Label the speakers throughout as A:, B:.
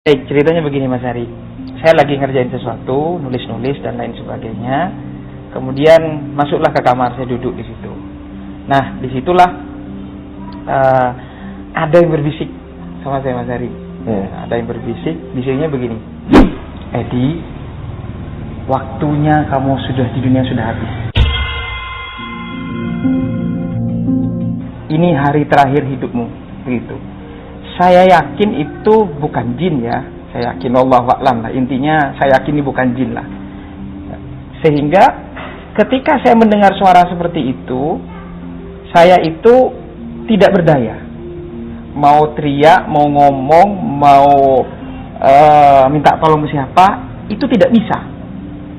A: Ceritanya begini Mas Hari. Saya lagi ngerjain sesuatu, nulis-nulis dan lain sebagainya. Kemudian masuklah ke kamar, saya duduk di situ. Nah, disitulah ada yang berbisik sama saya Mas Hari. Ada yang berbisik, bisiknya begini. Edi, waktunya kamu sudah di dunia sudah habis. Ini hari terakhir hidupmu, begitu. Saya yakin itu bukan jin ya. Saya yakin Allahu a'lam lah. Intinya saya yakin ini bukan jin lah. Sehingga ketika saya mendengar suara seperti itu, saya itu tidak berdaya. Mau teriak, mau ngomong, mau minta tolong ke siapa, itu tidak bisa.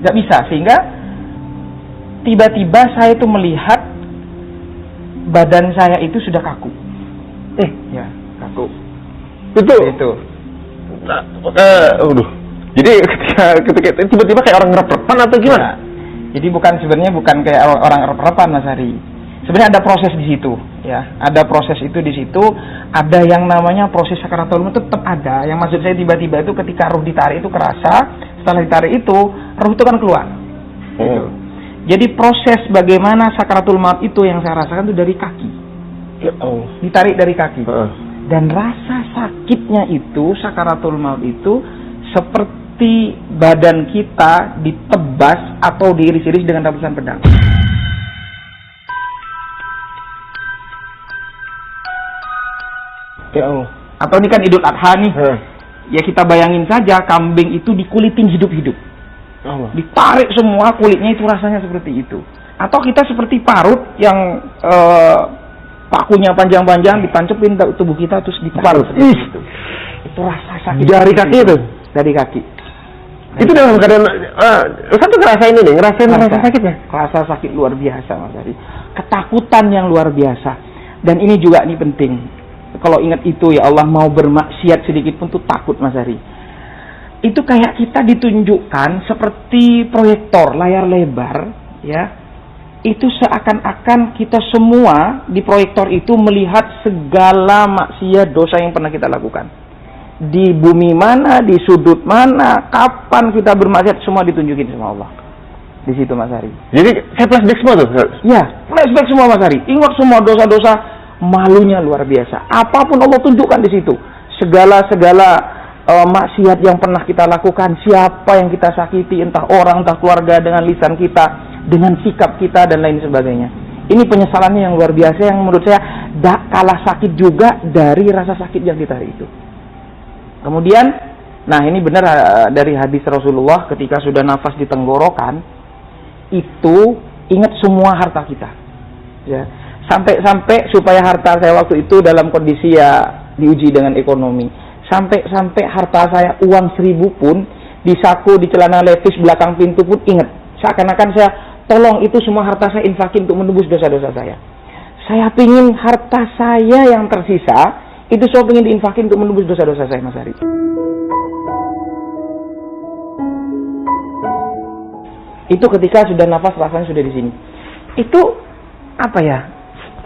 A: Tidak bisa. Sehingga tiba-tiba saya itu melihat badan saya itu sudah kaku. Ya, kaku. Itu.
B: Nah, jadi ketika tiba-tiba kayak orang ngerep-repan atau gimana?
A: Nah, jadi sebenarnya bukan kayak orang ngerep-repan Mas Hari. Sebenarnya ada proses di situ, ya. Ada proses itu di situ. Ada yang namanya proses sakaratul maut, tetap ada. Yang maksud saya tiba-tiba itu ketika ruh ditarik itu kerasa. Setelah ditarik itu, ruh itu kan keluar. Gitu. Jadi proses bagaimana sakaratul maut itu yang saya rasakan itu dari kaki. Ditarik dari kaki. Dan rasa sakitnya itu, sakaratul maut itu seperti badan kita ditebas atau diiris-iris dengan tabusan pedang.
B: Ya Allah.
A: Atau ini kan Idul Adha nih. Ya kita bayangin saja kambing itu dikulitin hidup-hidup. Ditarik semua kulitnya, itu rasanya seperti itu. Atau kita seperti parut yang pakunya panjang-panjang ditancepin tubuh kita terus diparut seperti itu. Itu rasa sakit
B: dari kaki itu.
A: Dari kaki.
B: Itu dalam keadaan satu ngerasain ini, ngerasain rasa sakitnya.
A: Rasa sakit luar biasa Mas Hari. Ketakutan yang luar biasa. Dan ini juga ini penting. Kalau ingat itu ya Allah, mau bermaksiat sedikit pun tuh takut Mas Hari. Itu kayak kita ditunjukkan seperti proyektor layar lebar, ya. Itu seakan-akan kita semua di proyektor itu melihat segala maksiat dosa yang pernah kita lakukan. Di bumi mana, di sudut mana, kapan kita bermaksiat, semua ditunjukin sama Allah. Di situ Mas Hari.
B: Jadi saya flashback semua tuh.
A: Ya, flashback semua Mas Hari. Ingat semua dosa-dosa, malunya luar biasa. Apapun Allah tunjukkan di situ. Segala maksiat yang pernah kita lakukan, siapa yang kita sakiti, entah orang, entah keluarga, dengan lisan kita, dengan sikap kita dan lain sebagainya. Ini penyesalannya yang luar biasa, yang menurut saya tak kalah sakit juga dari rasa sakit yang ditarik itu. Kemudian, nah ini benar dari hadis Rasulullah, ketika sudah nafas di tenggorokan, itu ingat semua harta kita. Ya, sampai supaya harta saya waktu itu dalam kondisi ya diuji dengan ekonomi. Sampai harta saya uang 1.000 pun di saku, di celana levis belakang pintu pun ingat. Seakan-akan saya tolong itu semua harta saya infakin untuk menebus dosa-dosa saya. Saya pingin harta saya yang tersisa itu saya pingin diinfakin untuk menebus dosa-dosa saya Mas Hari. Itu ketika sudah nafas rasanya sudah di sini. Itu apa ya?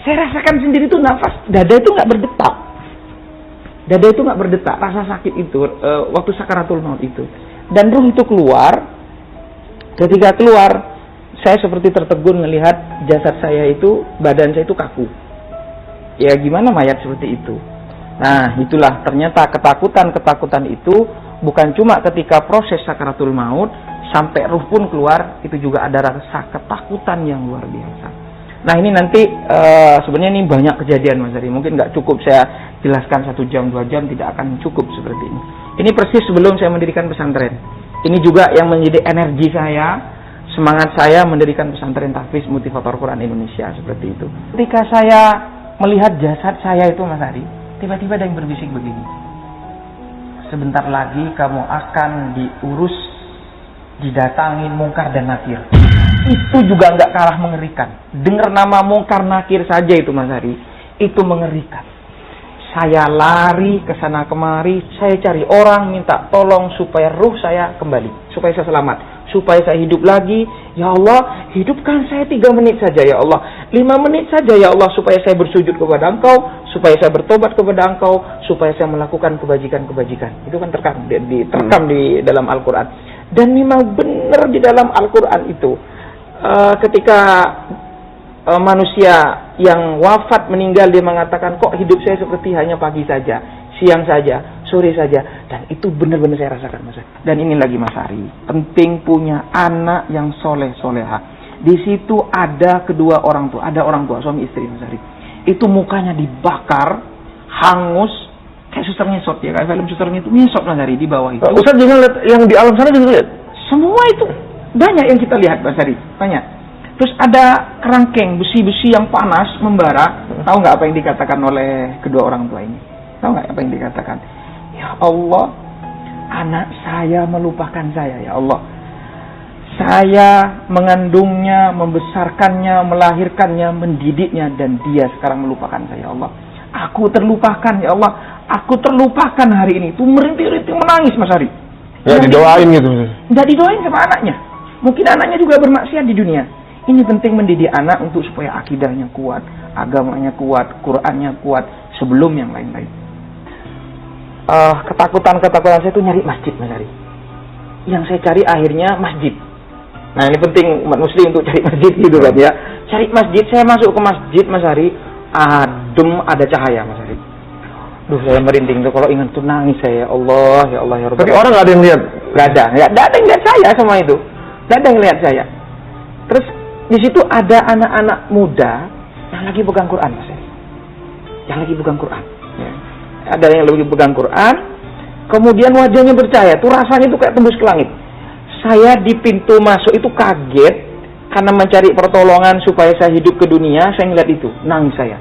A: Saya rasakan sendiri tuh nafas dada itu nggak berdetak. Dada itu nggak berdetak, rasa sakit itu waktu sakaratul maut itu. Dan ruh itu keluar. Ketika keluar, saya seperti tertegun melihat jasad saya itu, badan saya itu kaku. Ya gimana mayat seperti itu? Nah itulah ternyata ketakutan itu bukan cuma ketika proses sakaratul maut, sampai ruh pun keluar, itu juga ada rasa ketakutan yang luar biasa. Nah ini nanti sebenarnya ini banyak kejadian Mas Hari. Mungkin nggak cukup saya jelaskan 1 jam 2 jam, tidak akan cukup seperti ini. Ini persis sebelum saya mendirikan pesantren. Ini juga yang menjadi energi saya, semangat saya mendirikan pesantren tahfiz motivator Quran Indonesia seperti itu. Ketika saya melihat jasad saya itu Mas Hari, tiba-tiba ada yang berbisik begini. Sebentar lagi kamu akan diurus, didatangin mungkar dan nakir. Itu juga nggak kalah mengerikan. Dengar nama mungkar nakir saja itu Mas Hari, itu mengerikan. Saya lari ke sana kemari, saya cari orang minta tolong supaya ruh saya kembali, supaya saya selamat, supaya saya hidup lagi. Ya Allah, hidupkan saya 3 menit saja ya Allah, 5 menit saja ya Allah, supaya saya bersujud kepada Engkau, supaya saya bertobat kepada Engkau, supaya saya melakukan kebajikan-kebajikan. Itu kan terekam di dalam Al-Quran. Dan memang benar di dalam Al-Quran itu, ketika manusia yang wafat meninggal, dia mengatakan, kok hidup saya seperti hanya pagi saja, siang saja, sore saja. Dan itu benar-benar saya rasakan, Mas. Dan ini lagi, Mas Ari, penting punya anak yang soleh-soleha. Di situ ada kedua orang tua, ada orang tua, suami istri, Mas Ari. Itu mukanya dibakar, hangus, kayak suster ngesot ya, kayak film susternya itu ngesot, Mas Ari, di bawah itu.
B: Ustaz jangan lihat yang di alam sana juga lihat.
A: Semua itu banyak yang kita lihat, Mas Ari, banyak. Terus ada kerangkeng, besi-besi yang panas membara. Tahu nggak apa yang dikatakan oleh kedua orang tua ini? Tahu nggak apa yang dikatakan? Ya Allah, anak saya melupakan saya, ya Allah. Saya mengandungnya, membesarkannya, melahirkannya, mendidiknya, dan dia sekarang melupakan saya, ya Allah. Aku terlupakan, ya Allah. Aku terlupakan hari ini. Itu merintih-rintih menangis, Mas Ari.
B: Ya, didoain gitu.
A: Nggak didoain sama anaknya. Mungkin anaknya juga bermaksiat di dunia. Ini penting mendidik anak untuk supaya akidahnya kuat, agamanya kuat, Qur'annya kuat, sebelum yang lain-lain. Ketakutan saya itu nyari masjid, Mas Ari. Yang saya cari akhirnya masjid. Nah, ini penting umat muslim untuk cari masjid gitu kan ya. Cari masjid, saya masuk ke masjid, Mas Ari, adem, ada cahaya, Mas Ari. Duh, saya merinding tuh kalau ingat tuh, nangis saya, ya Allah, ya Allah, ya Rabbal.
B: Tapi orang nggak ada yang lihat?
A: Nggak ada yang lihat saya sama itu. Nggak ada yang lihat saya. Terus di situ ada anak-anak muda yang lagi pegang Quran, Mas Ari. Yang lagi pegang Quran. Ya. Ada yang lagi pegang Quran, kemudian wajahnya bercahaya, tuh rasanya tuh kayak tembus ke langit. Saya di pintu masuk itu kaget karena mencari pertolongan supaya saya hidup ke dunia. Saya ngeliat itu, nangis saya.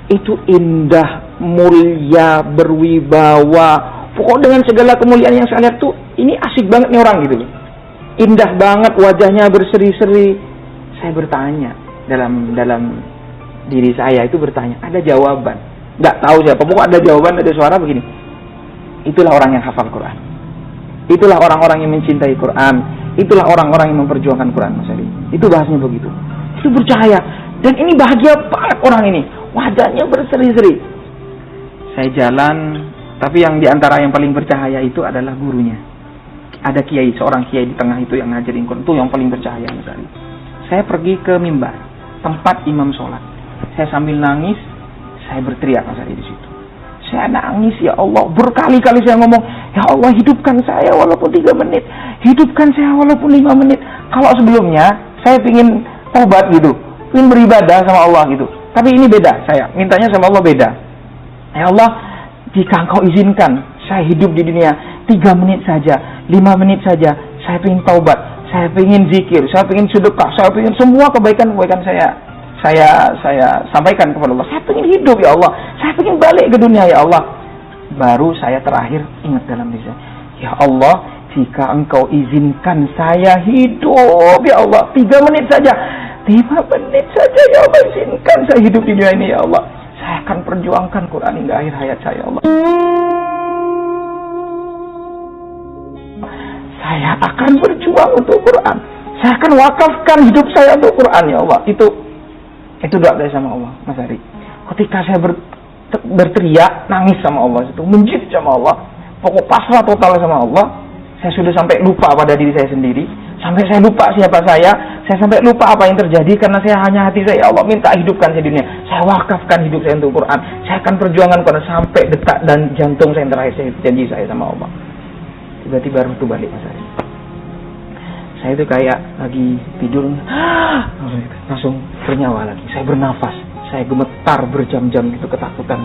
A: Itu indah, mulia, berwibawa. Pokoknya dengan segala kemuliaan yang saya lihat tuh, ini asik banget nih orang gitu. Indah banget, wajahnya berseri-seri. Saya bertanya dalam diri saya itu bertanya, ada jawaban. Nggak tahu siapa, pokoknya ada jawaban, ada suara begini. Itulah orang yang hafal Quran. Itulah orang-orang yang mencintai Quran. Itulah orang-orang yang memperjuangkan Quran, Mas Ari. Itu bahasanya begitu. Itu bercahaya. Dan ini bahagia banget orang ini. Wajahnya berseri-seri. Saya jalan, tapi yang diantara yang paling bercahaya itu adalah gurunya. Ada kiai, seorang kiai di tengah itu yang ngajarin Quran. Itu yang paling bercahaya, Mas Ari. Saya pergi ke mimbar, tempat imam sholat. Saya sambil nangis, saya berteriak, Mas Ari, di situ. Saya nangis, ya Allah, berkali-kali saya ngomong, ya Allah, hidupkan saya walaupun 3 menit, hidupkan saya walaupun 5 menit. Kalau sebelumnya saya ingin taubat gitu, ingin beribadah sama Allah gitu, tapi ini beda, saya mintanya sama Allah beda. Ya Allah, jika Engkau izinkan saya hidup di dunia 3 menit saja, 5 menit saja, saya ingin taubat, saya ingin zikir, saya ingin sedekah, saya ingin semua kebaikan-kebaikan saya sampaikan kepada Allah. Saya ingin hidup, ya Allah. Saya ingin balik ke dunia, ya Allah. Baru saya terakhir ingat dalam diri saya, ya Allah, jika Engkau izinkan saya hidup, ya Allah, 3 menit saja, 5 menit saja, ya Allah, izinkan saya hidup di dunia ini, ya Allah. Saya akan perjuangkan Quran hingga akhir hayat saya, ya Allah. Saya akan berjuang untuk Quran. Saya akan wakafkan hidup saya untuk Quran, ya Allah. Itu doa saya sama Allah, Mas Ari. Ketika saya berteriak, nangis sama Allah, itu menjerit sama Allah, pokok pasrah total sama Allah. Saya sudah sampai lupa pada diri saya sendiri, sampai saya lupa siapa saya sampai lupa apa yang terjadi, karena saya hanya hati saya, ya Allah, minta hidupkan saya di dunia. Saya wakafkan hidup saya untuk Quran. Saya akan perjuangan Quran sampai detak dan jantung saya yang terakhir, saya janji saya sama Allah. Tiba-tiba ruh itu balik, Mas Ari. Saya itu kayak lagi tidur, langsung bernyawa lagi. Saya bernafas, saya gemetar berjam-jam gitu, ketakutan.